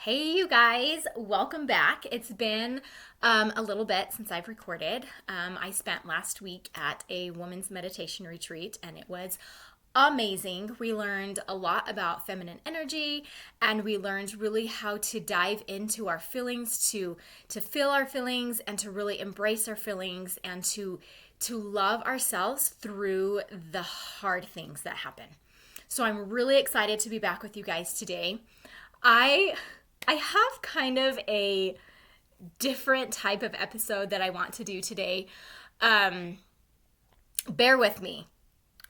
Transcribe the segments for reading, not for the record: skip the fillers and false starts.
Hey, you guys, welcome back. It's been a little bit since I've recorded. I spent last week at a women's meditation retreat and it was amazing. We learned a lot about feminine energy and we learned really how to dive into our feelings, to feel our feelings and to really embrace our feelings and to love ourselves through the hard things that happen. So I'm really excited to be back with you guys today. I I have kind of a different type of episode that I want to do today. Bear with me.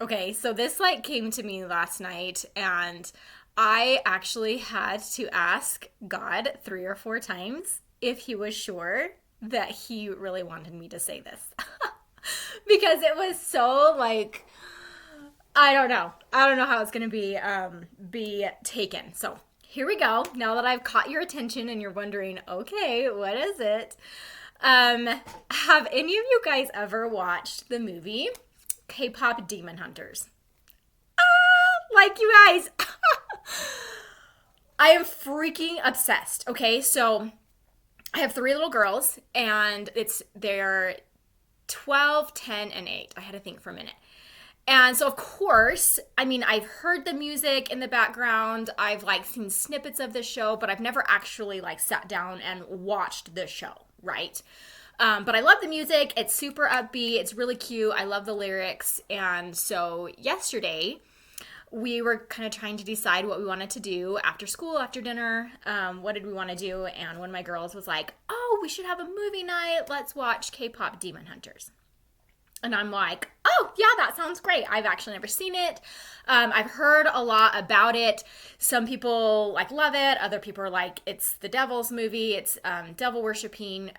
Okay, so this came to me last night and I actually had to ask God 3 or 4 times if he was sure that he really wanted me to say this. Because it was so I don't know. I don't know how it's going to be taken. So, here we go. Now that I've caught your attention and you're wondering, okay, what is it? Have any of you guys ever watched the movie K-pop Demon Hunters? Like you guys. I am freaking obsessed. Okay, so I have 3 little girls and they're 12, 10, and 8. I had to think for a minute. And so, of course, I've heard the music in the background. I've seen snippets of the show, but I've never actually sat down and watched the show, right? But I love the music. It's super upbeat. It's really cute. I love the lyrics. And so yesterday, we were kind of trying to decide what we wanted to do after school, after dinner. What did we want to do? And one of my girls was like, oh, we should have a movie night. Let's watch K-pop Demon Hunters. And I'm like, oh, yeah, that sounds great. I've actually never seen it. I've heard a lot about it. Some people love it. Other people are like, it's the devil's movie. It's devil worshiping,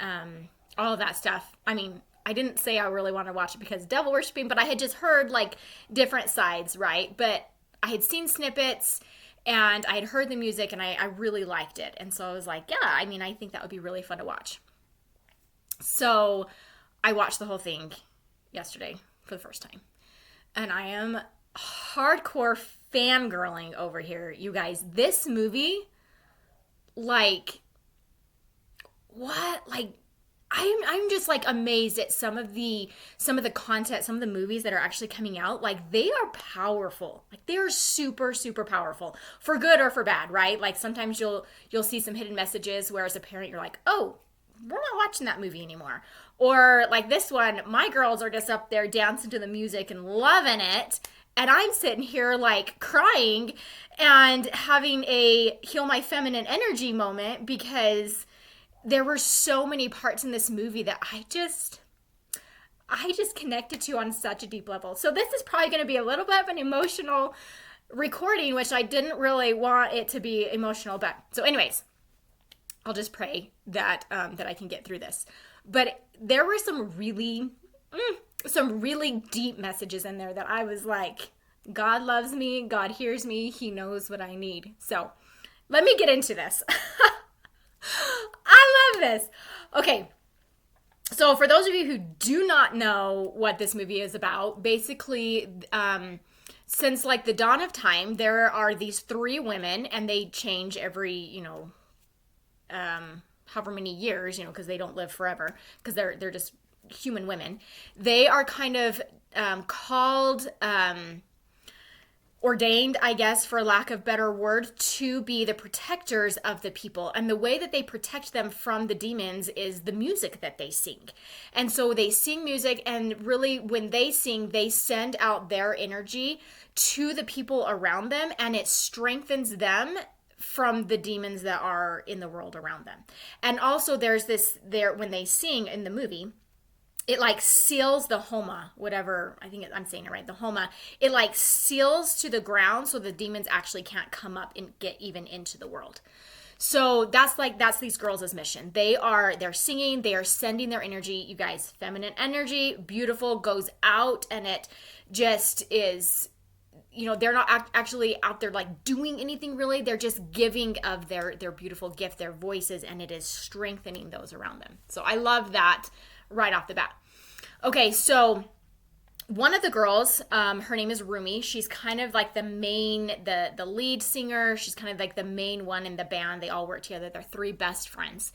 all of that stuff. I didn't say I really want to watch it because devil worshiping, but I had just heard different sides, right? But I had seen snippets and I had heard the music and I really liked it. And so I was like, yeah, I think that would be really fun to watch. So I watched the whole thing yesterday for the first time. And I am hardcore fangirling over here. You guys, this movie, what? I'm just amazed at some of the content, some of the movies that are actually coming out. They are powerful. They are super, super powerful for good or for bad, right? Sometimes you'll see some hidden messages where as a parent you're like, oh, we're not watching that movie anymore. Or this one, my girls are just up there dancing to the music and loving it. And I'm sitting here crying and having a heal my feminine energy moment because there were so many parts in this movie that I just connected to on such a deep level. So this is probably going to be a little bit of an emotional recording, which I didn't really want it to be emotional. But so anyways, I'll just pray that that I can get through this. But there were some really deep messages in there that I was like, God loves me, God hears me, he knows what I need. So let me get into this. I love this. Okay. So for those of you who do not know what this movie is about, basically, since the dawn of time, there are these 3 women and they change every, however many years, because they don't live forever, because they're just human women. They are kind of called, ordained, I guess, for lack of better word, to be the protectors of the people. And the way that they protect them from the demons is the music that they sing. And so they sing music, and really when they sing, they send out their energy to the people around them, and it strengthens them from the demons that are in the world around them. And also there's this there when they sing in the movie, it seals the homa, whatever, I'm saying it right, the homa, it seals to the ground so the demons actually can't come up and get even into the world. So that's these girls' mission. They're singing, they are sending their energy, you guys, feminine energy, beautiful, goes out, and it just is, they're not actually out there doing anything really. They're just giving of their beautiful gift, their voices, and it is strengthening those around them. So I love that right off the bat. Okay, so one of the girls, her name is Rumi. She's kind of like the lead singer. She's kind of like the main one in the band. They all work together. They're three best friends.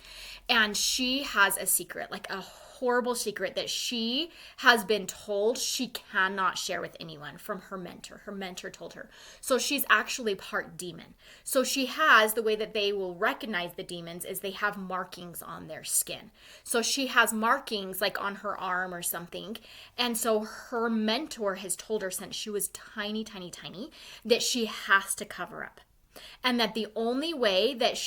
And she has a secret, like a horrible secret that she has been told she cannot share with anyone from her mentor. Her mentor told her. So she's actually part demon. So she has, the way that they will recognize the demons is they have markings on their skin. So she has markings like on her arm or something. And so her mentor has told her since she was tiny, tiny, tiny that she has to cover up. And that the only way that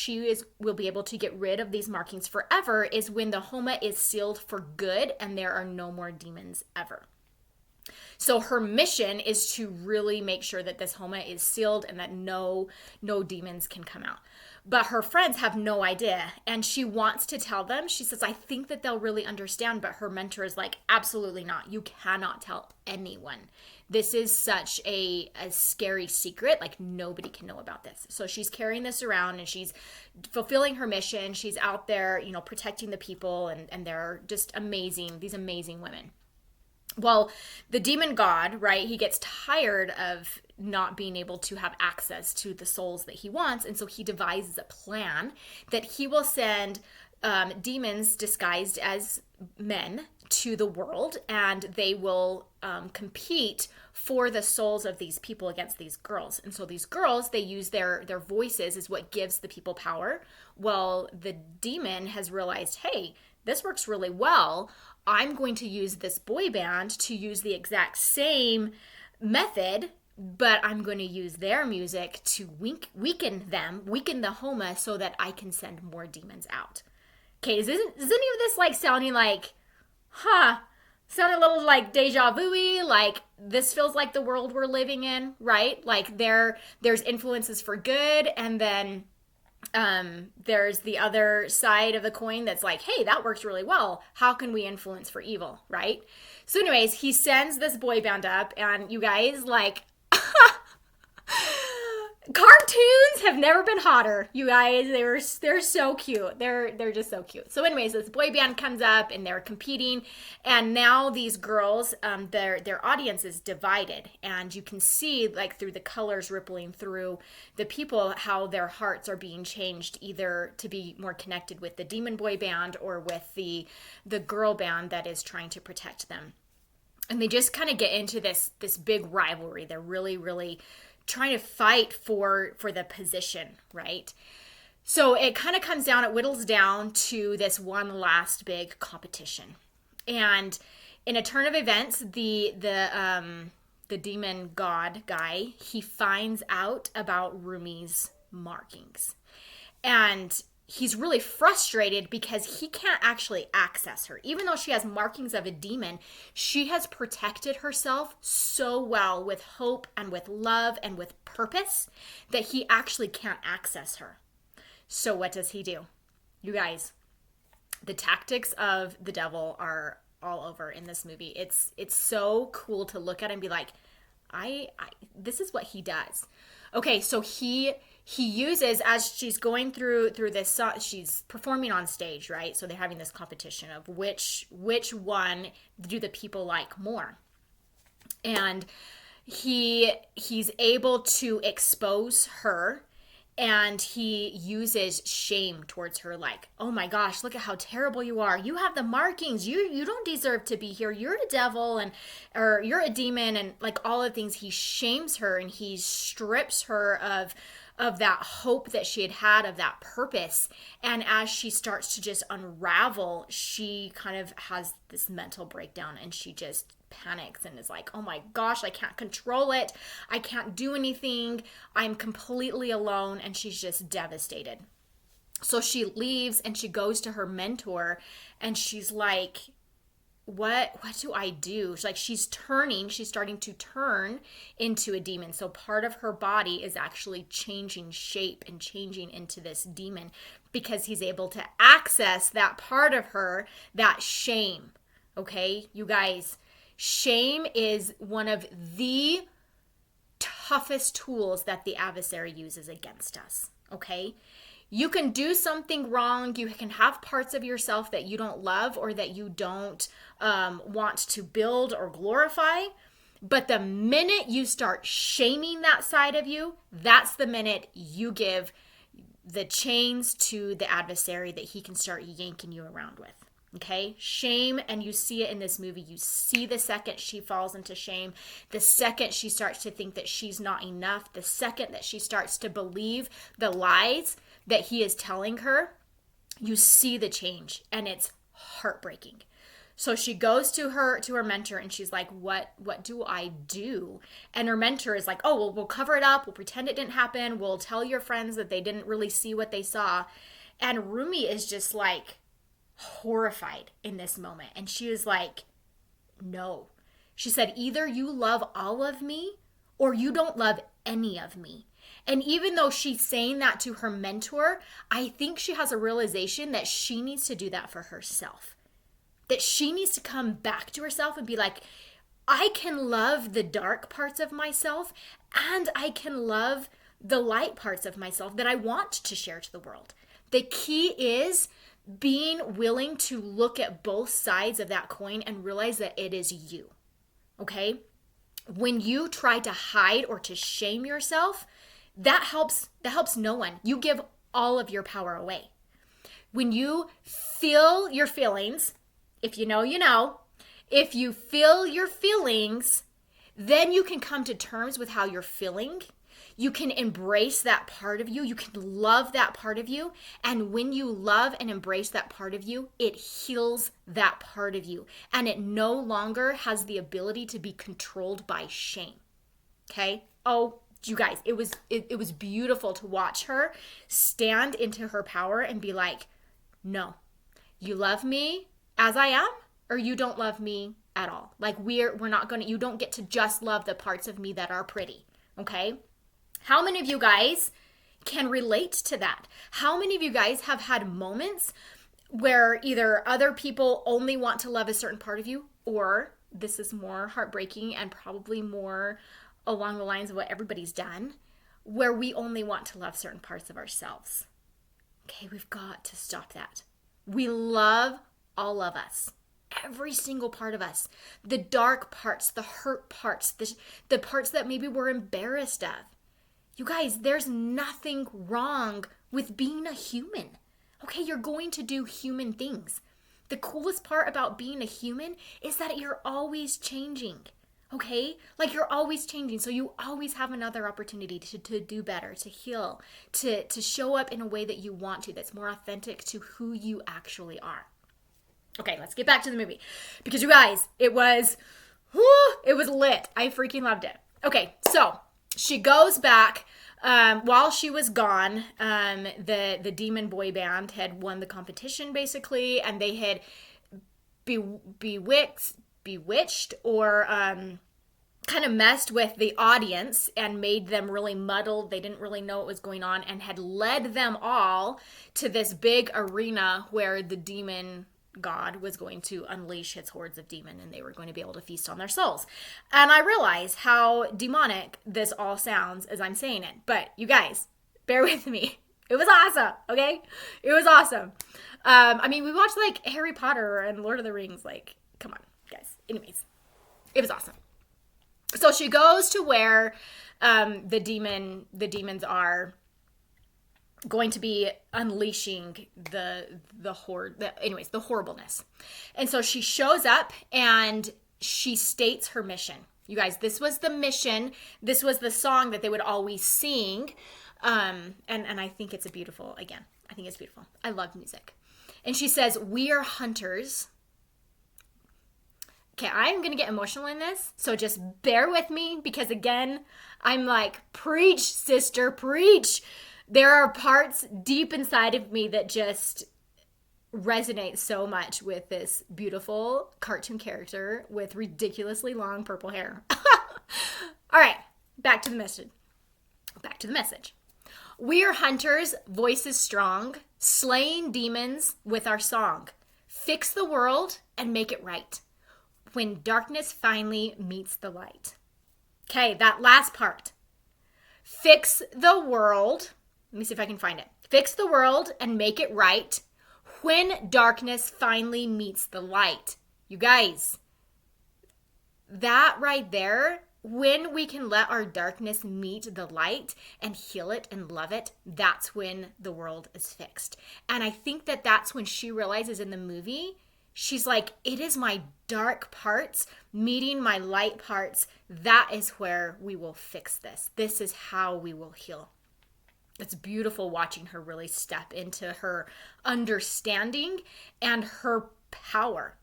will be able to get rid of these markings forever is when the Homa is sealed for good and there are no more demons ever. So her mission is to really make sure that this Homa is sealed and that no demons can come out. But her friends have no idea, and she wants to tell them. She says, I think that they'll really understand, but her mentor is like, absolutely not. You cannot tell anyone. This is such a scary secret. Like, nobody can know about this. So she's carrying this around, and she's fulfilling her mission. She's out there, protecting the people, and they're just amazing, these amazing women. Well, the demon god, right, he gets tired of not being able to have access to the souls that he wants. And so he devises a plan that he will send demons disguised as men to the world, and they will compete for the souls of these people against these girls. And so these girls, they use their voices is what gives the people power. Well, the demon has realized, hey, this works really well. I'm going to use this boy band to use the exact same method, but I'm going to use their music to weaken the Homa so that I can send more demons out. Okay, is any of this like sounding like, sounding a little like deja vu-y, like this feels like the world we're living in, right? Like there's influences for good, and then there's the other side of the coin that's like, hey, that works really well. How can we influence for evil, right? So anyways, he sends this boy band up, and you guys, like, cartoons have never been hotter, you guys. They're so cute. They're just so cute. So anyways, this boy band comes up and they're competing, and now these girls, their audience is divided, and you can see like through the colors rippling through the people how their hearts are being changed, either to be more connected with the demon boy band or with the girl band that is trying to protect them. And they just kind of get into this big rivalry. They're really, really trying to fight for the position, right? So it kind of comes down, it whittles down to this one last big competition. And in a turn of events, the demon god guy, he finds out about Rumi's markings. And he's really frustrated because he can't actually access her. Even though she has markings of a demon, she has protected herself so well with hope and with love and with purpose that he actually can't access her. So what does he do? You guys, the tactics of the devil are all over in this movie. It's so cool to look at and be like, this is what he does. Okay, so he uses, as she's going through this, she's performing on stage, right? So they're having this competition of which one do the people like more. And he's able to expose her, and he uses shame towards her, like, oh my gosh, look at how terrible you are. You have the markings. You don't deserve to be here. You're a devil, or you're a demon, and like all the things. He shames her, and he strips her of that hope that she had, of that purpose. And as she starts to just unravel, she kind of has this mental breakdown, and she just panics and is like, oh my gosh, I can't control it. I can't do anything. I'm completely alone. And she's just devastated. So she leaves and she goes to her mentor, and she's like, what do I do? She's starting to turn into a demon. So part of her body is actually changing shape and changing into this demon, because he's able to access that part of her, that shame. Okay, you guys, shame is one of the toughest tools that the adversary uses against us. Okay, You can do something wrong. You can have parts of yourself that you don't love or that you don't want to build or glorify. But the minute you start shaming that side of you, that's the minute you give the chains to the adversary that he can start yanking you around with. Okay, shame, and you see it in this movie. You see the second she falls into shame, the second she starts to think that she's not enough, the second that she starts to believe the lies that he is telling her, you see the change, and it's heartbreaking. So she goes to her mentor, and she's like, what do I do? And her mentor is like, oh, well, we'll cover it up. We'll pretend it didn't happen. We'll tell your friends that they didn't really see what they saw. And Rumi is just like horrified in this moment. And she was like, no. She said, either you love all of me or you don't love any of me. And even though she's saying that to her mentor, I think she has a realization that she needs to do that for herself. That she needs to come back to herself and be like, I can love the dark parts of myself and I can love the light parts of myself that I want to share to the world. The key is being willing to look at both sides of that coin and realize that it is you. Okay? When you try to hide or to shame yourself, that helps no one. You give all of your power away. When you feel your feelings, if you know, you know, if you feel your feelings, then you can come to terms with how you're feeling. You can embrace that part of you. You can love that part of you. And when you love and embrace that part of you, it heals that part of you. And it no longer has the ability to be controlled by shame. Okay? Oh, you guys, it was beautiful to watch her stand into her power and be like, no, you love me as I am, or you don't love me at all. Like we're not going to, you don't get to just love the parts of me that are pretty. Okay? How many of you guys can relate to that? How many of you guys have had moments where either other people only want to love a certain part of you, or this is more heartbreaking and probably more along the lines of what everybody's done, where we only want to love certain parts of ourselves? Okay, we've got to stop that. We love all of us. Every single part of us. The dark parts, the hurt parts, the parts that maybe we're embarrassed of. You guys, there's nothing wrong with being a human. Okay, you're going to do human things. The coolest part about being a human is that you're always changing. Okay? Like you're always changing. So you always have another opportunity to do better, to heal, to show up in a way that you want to, that's more authentic to who you actually are. Okay, let's get back to the movie. Because you guys, it was lit. I freaking loved it. Okay, so she goes back. While she was gone, the demon boy band had won the competition basically, and they had bewitched or kind of messed with the audience and made them really muddled. They didn't really know what was going on, and had led them all to this big arena where the demon God was going to unleash his hordes of demon, and they were going to be able to feast on their souls. And I realize how demonic this all sounds as I'm saying it, but you guys, bear with me. It was awesome, okay? It was awesome. I mean, we watched like Harry Potter and Lord of the Rings. Like, come on, guys. Anyways, it was awesome. So she goes to where the demons are going to be unleashing the horribleness. And so she shows up and she states her mission. You guys, this was the mission. This was the song that they would always sing. And I think it's beautiful. Again, I think it's beautiful. I love music. And she says, "We are hunters." Okay, I'm going to get emotional in this, so just bear with me, because again, I'm like, preach, sister, preach. There are parts deep inside of me that just resonate so much with this beautiful cartoon character with ridiculously long purple hair. All right, back to the message. We are hunters, voices strong, slaying demons with our song. Fix the world and make it right when darkness finally meets the light. Okay, that last part. Fix the world. Let me see if I can find it. fix the world and make it right when darkness finally meets the light. You guys, that right there, when we can let our darkness meet the light and heal it and love it, that's when the world is fixed. And I think that that's when she realizes in the movie, she's like, it is my dark parts meeting my light parts. That is where we will fix this. This is how we will heal. It's beautiful watching her really step into her understanding and her power.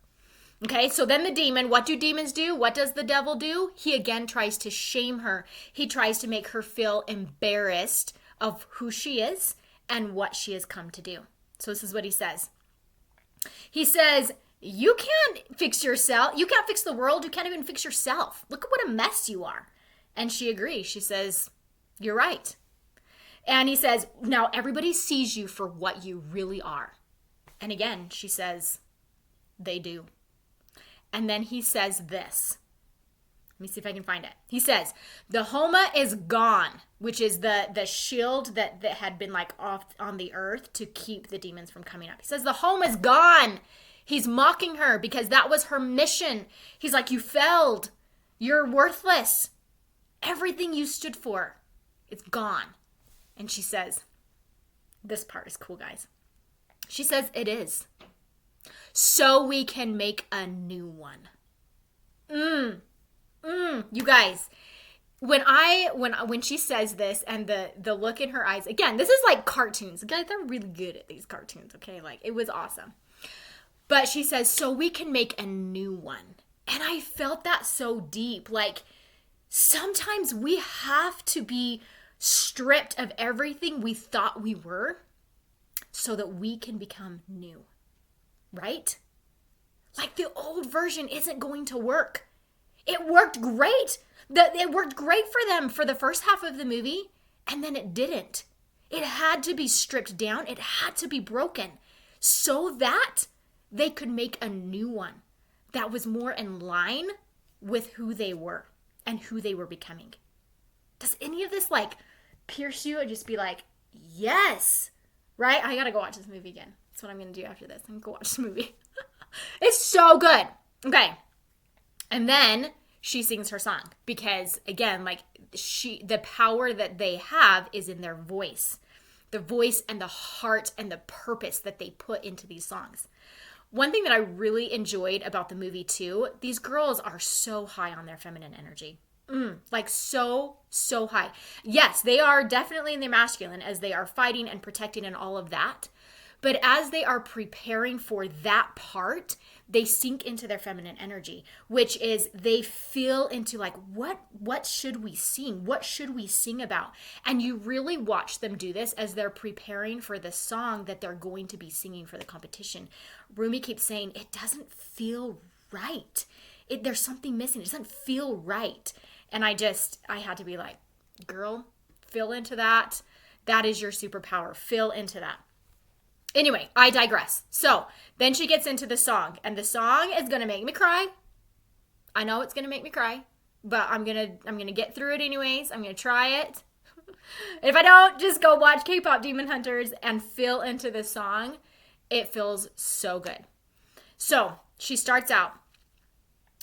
Okay, so then the demon, what do demons do? What does the devil do? He again tries to shame her. He tries to make her feel embarrassed of who she is and what she has come to do. So this is what he says. He says, you can't fix yourself. You can't fix the world. You can't even fix yourself. Look at what a mess you are. And she agrees. She says, you're right. And he says, now everybody sees you for what you really are. And again, she says, they do. And then he says this. Let me see if I can find it. He says, the Homa is gone, which is the shield that had been like off on the earth to keep the demons from coming up. He says, the Homa is gone. He's mocking her because that was her mission. He's like, you failed. You're worthless. Everything you stood for, it's gone. And she says, this part is cool, guys. She says, it is. So we can make a new one. You guys, when she says this and the look in her eyes, again, this is like cartoons. Guys, they're really good at these cartoons, okay? Like, it was awesome. But she says, so we can make a new one. And I felt that so deep. Like, sometimes we have to be stripped of everything we thought we were so that we can become new. Right? Like, the old version isn't going to work. It worked great. It worked great for them for the first half of the movie, and then it didn't. It had to be stripped down. It had to be broken so that they could make a new one that was more in line with who they were and who they were becoming. Does any of this like pierce you and just be like, yes, right? I gotta go watch this movie again. That's what I'm gonna do after this. I'm gonna go watch this movie. It's so good. Okay. And then she sings her song because, again, like, the power that they have is in their voice. The voice and the heart and the purpose that they put into these songs. One thing that I really enjoyed about the movie too, these girls are so high on their feminine energy. Like so high. Yes, they are definitely in their masculine as they are fighting and protecting and all of that. But as they are preparing for that part, they sink into their feminine energy, which is they feel into like, what should we sing? What should we sing about? And you really watch them do this as they're preparing for the song that they're going to be singing for the competition. Rumi keeps saying, it doesn't feel right. There's something missing. It doesn't feel right. And I had to be like, girl, feel into that. That is your superpower. Feel into that. Anyway, I digress. So then she gets into the song, and the song is going to make me cry. I know it's going to make me cry, but I'm going to get through it anyways. I'm going to try it. If I don't, just go watch K-Pop Demon Hunters and feel into the song. It feels so good. So she starts out.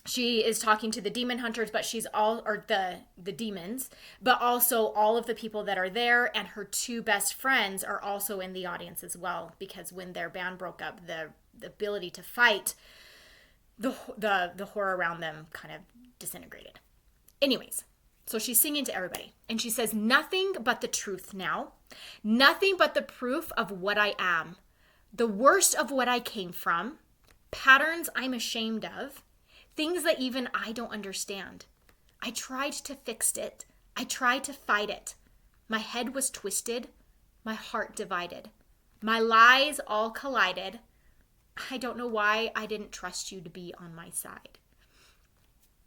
She is talking to the demon hunters, but the demons, but also all of the people that are there, and her two best friends are also in the audience as well, because when their band broke up, the ability to fight, the horror around them kind of disintegrated. Anyways, so she's singing to everybody, and she says, nothing but the truth now, nothing but the proof of what I am, the worst of what I came from, patterns I'm ashamed of, things that even I don't understand. I tried to fix it. I tried to fight it. My head was twisted. My heart divided. My lies all collided. I don't know why I didn't trust you to be on my side.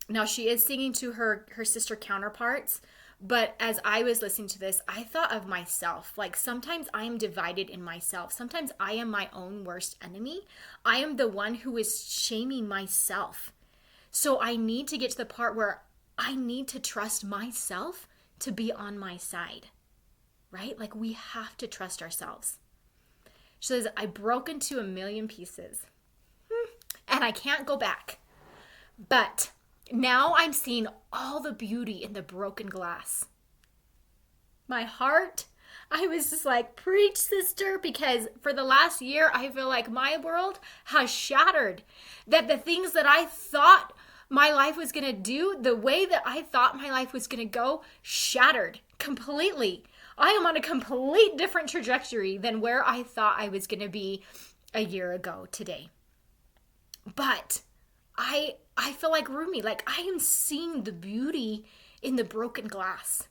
Now, she is singing to her sister counterparts, but as I was listening to this, I thought of myself. Like, sometimes I am divided in myself. Sometimes I am my own worst enemy. I am the one who is shaming myself. So I need to get to the part where I need to trust myself to be on my side. right? Like we have to trust ourselves. She says, I broke into a million pieces and I can't go back. But now I'm seeing all the beauty in the broken glass. My heart, I was just like, preach, sister, because for the last year, I feel like my world has shattered. That the things that I thought my life was going to do, the way that I thought my life was going to go, shattered completely. I am on a complete different trajectory than where I thought I was going to be a year ago today. But I feel like Rumi, like I am seeing the beauty in the broken glass.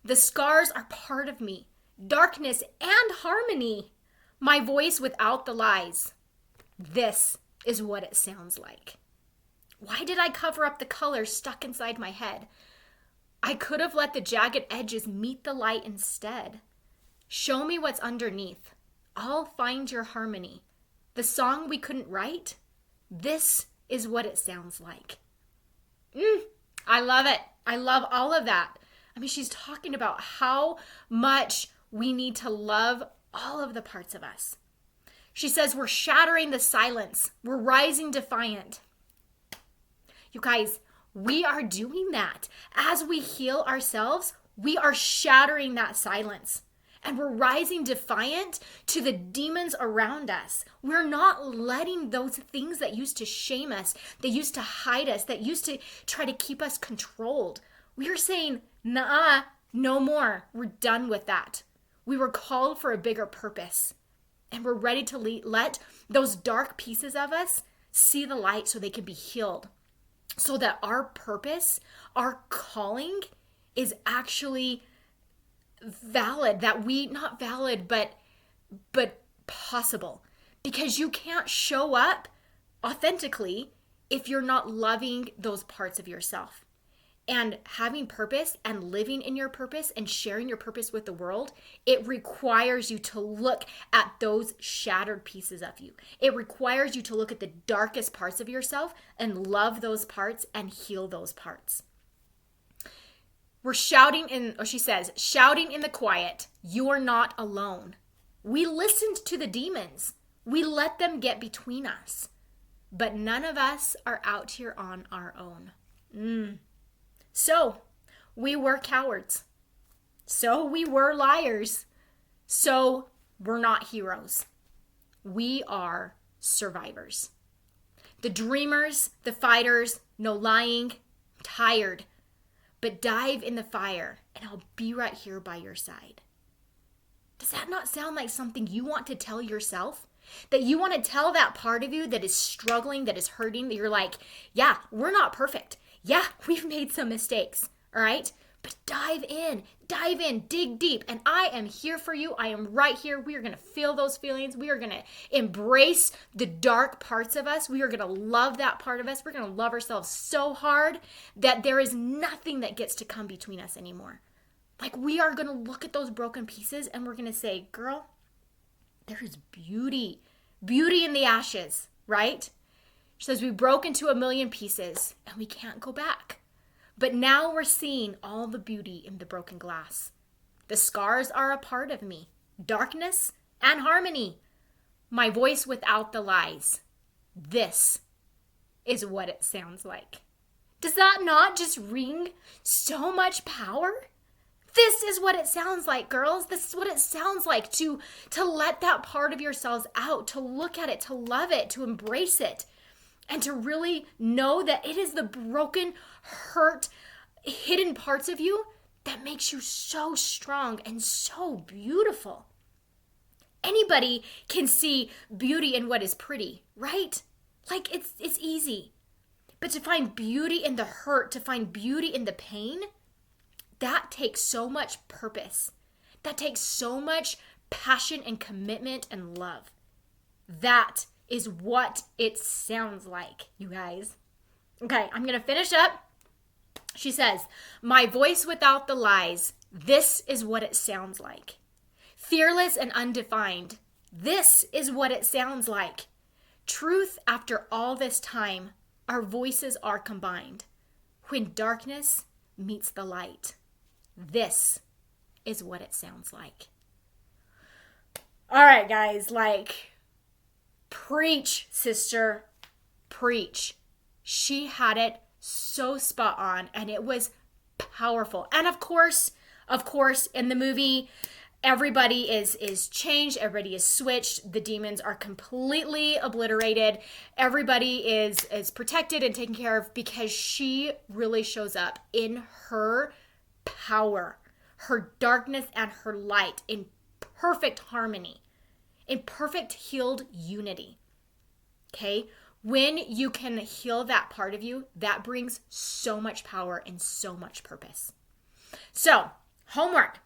The scars are part of me, darkness and harmony. My voice without the lies. This is what it sounds like. Why did I cover up the colors stuck inside my head? I could have let the jagged edges meet the light instead. Show me what's underneath. I'll find your harmony. The song we couldn't write? This is what it sounds like. I love it. I love all of that. I mean, she's talking about how much we need to love all of the parts of us. She says we're shattering the silence. We're rising defiant. You guys, we are doing that. As we heal ourselves, we are shattering that silence. And we're rising defiant to the demons around us. We're not letting those things that used to shame us, that used to hide us, that used to try to keep us controlled. We are saying, nah, no more. We're done with that. We were called for a bigger purpose. And we're ready to let those dark pieces of us see the light so they can be healed. So that our purpose, our calling is actually valid, that we, not valid, but possible. Because you can't show up authentically if you're not loving those parts of yourself. And having purpose and living in your purpose and sharing your purpose with the world, it requires you to look at those shattered pieces of you. It requires you to look at the darkest parts of yourself and love those parts and heal those parts. We're shouting she says, shouting in the quiet, you're not alone. We listened to the demons. We let them get between us. But none of us are out here on our own. So we were cowards. So we were liars. So we're not heroes. We are survivors. The dreamers, the fighters, no lying, tired. But dive in the fire and I'll be right here by your side. Does that not sound like something you want to tell yourself? That you want to tell that part of you that is struggling, that is hurting, that you're like, yeah, we're not perfect. Yeah, we've made some mistakes, all right? But dive in, dig deep. And I am here for you. I am right here. We are going to feel those feelings. We are going to embrace the dark parts of us. We are going to love that part of us. We're going to love ourselves so hard that there is nothing that gets to come between us anymore. Like we are going to look at those broken pieces and we're going to say, girl, there is beauty in the ashes, right? She says we broke into a million pieces and we can't go back. But now we're seeing all the beauty in the broken glass. The scars are a part of me, darkness and harmony. My voice without the lies. This is what it sounds like. Does that not just ring so much power? This is what it sounds like, girls. This is what it sounds like to let that part of yourselves out, to look at it, to love it, to embrace it, and to really know that it is the broken, hurt, hidden parts of you that makes you so strong and so beautiful. Anybody can see beauty in what is pretty, right? Like it's easy. But to find beauty in the hurt, to find beauty in the pain, that takes so much purpose. That takes so much passion and commitment and love. That is what it sounds like, you guys. Okay, I'm going to finish up. She says, my voice without the lies. This is what it sounds like. Fearless and undefined. This is what it sounds like. Truth after all this time. Our voices are combined. When darkness meets the light. This is what it sounds like. All right, guys, like, preach, sister, preach. She had it so spot on, and it was powerful. And of course, in the movie, everybody is changed, everybody is switched, the demons are completely obliterated, everybody is protected and taken care of, because she really shows up in her power, her darkness and her light, in perfect harmony, in perfect healed unity. Okay? When you can heal that part of you, that brings so much power and so much purpose. So, homework.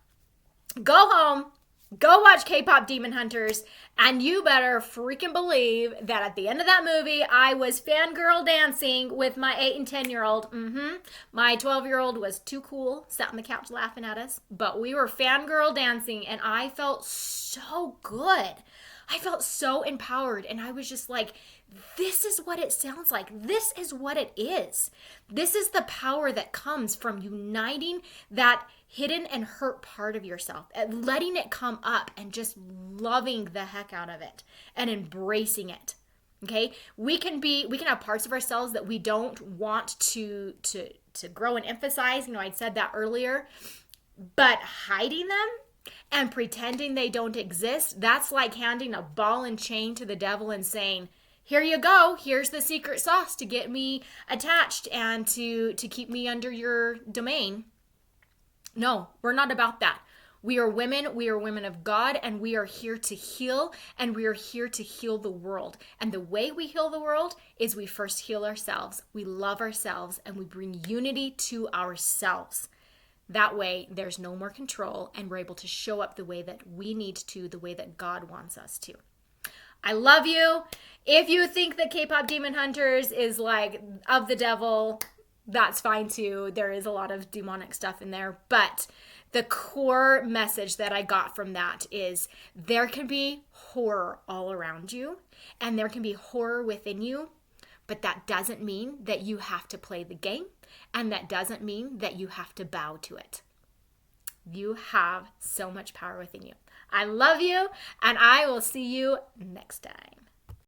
Go home, go watch K-pop Demon Hunters, and you better freaking believe that at the end of that movie, I was fangirl dancing with my 8 and 10-year-old. My 12-year-old was too cool, sat on the couch laughing at us, but we were fangirl dancing, and I felt so good. I felt so empowered, and I was just like, this is what it sounds like. This is what it is. This is the power that comes from uniting that hidden and hurt part of yourself, and letting it come up and just loving the heck out of it and embracing it. Okay? We can have parts of ourselves that we don't want to grow and emphasize. I said that earlier, but hiding them and pretending they don't exist, that's like handing a ball and chain to the devil and saying, here you go, here's the secret sauce to get me attached and to keep me under your domain. No, we're not about that. We are women of God, and we are here to heal, and we are here to heal the world. And the way we heal the world is we first heal ourselves, we love ourselves, and we bring unity to ourselves. That way, there's no more control, and we're able to show up the way that we need to, the way that God wants us to. I love you. If you think that K-pop Demon Hunters is like of the devil, that's fine too. There is a lot of demonic stuff in there. But the core message that I got from that is there can be horror all around you, and there can be horror within you, but that doesn't mean that you have to play the game, and that doesn't mean that you have to bow to it. You have so much power within you. I love you, and I will see you next time.